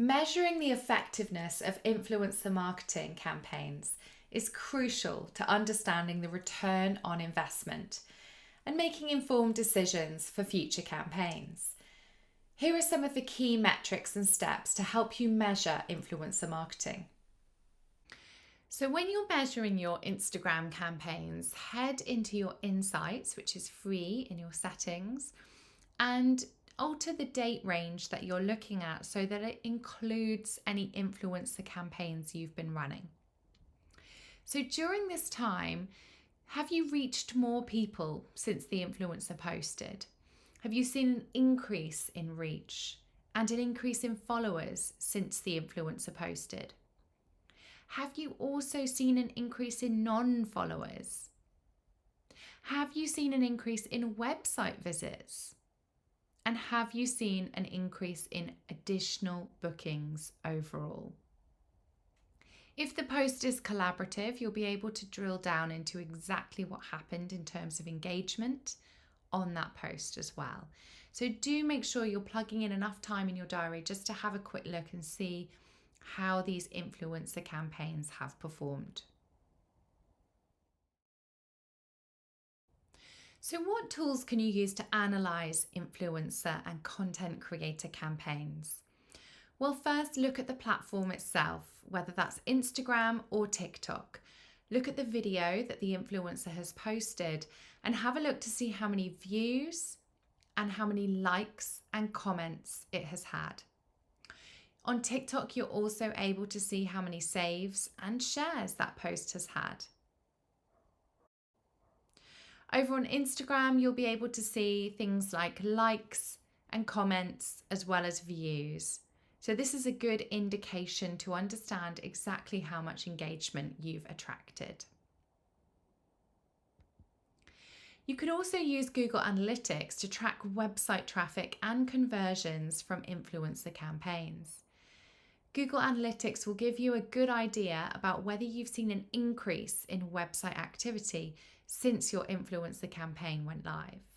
Measuring the effectiveness of influencer marketing campaigns is crucial to understanding the return on investment and making informed decisions for future campaigns. Here are some of the key metrics and steps to help you measure influencer marketing. So when you're measuring your Instagram campaigns, head into your insights, which is free in your settings, and alter the date range that you're looking at so that it includes any influencer campaigns you've been running. So during this time, have you reached more people since the influencer posted? Have you seen an increase in reach and an increase in followers since the influencer posted? Have you also seen an increase in non-followers? Have you seen an increase in website visits? And have you seen an increase in additional bookings overall? If the post is collaborative, you'll be able to drill down into exactly what happened in terms of engagement on that post as well. So do make sure you're plugging in enough time in your diary just to have a quick look and see how these influencer campaigns have performed. So what tools can you use to analyse influencer and content creator campaigns? Well, first look at the platform itself, whether that's Instagram or TikTok. Look at the video that the influencer has posted and have a look to see how many views and how many likes and comments it has had. On TikTok, you're also able to see how many saves and shares that post has had. Over on Instagram, you'll be able to see things like likes and comments as well as views. So this is a good indication to understand exactly how much engagement you've attracted. You can also use Google Analytics to track website traffic and conversions from influencer campaigns. Google Analytics will give you a good idea about whether you've seen an increase in website activity since your influencer campaign went live.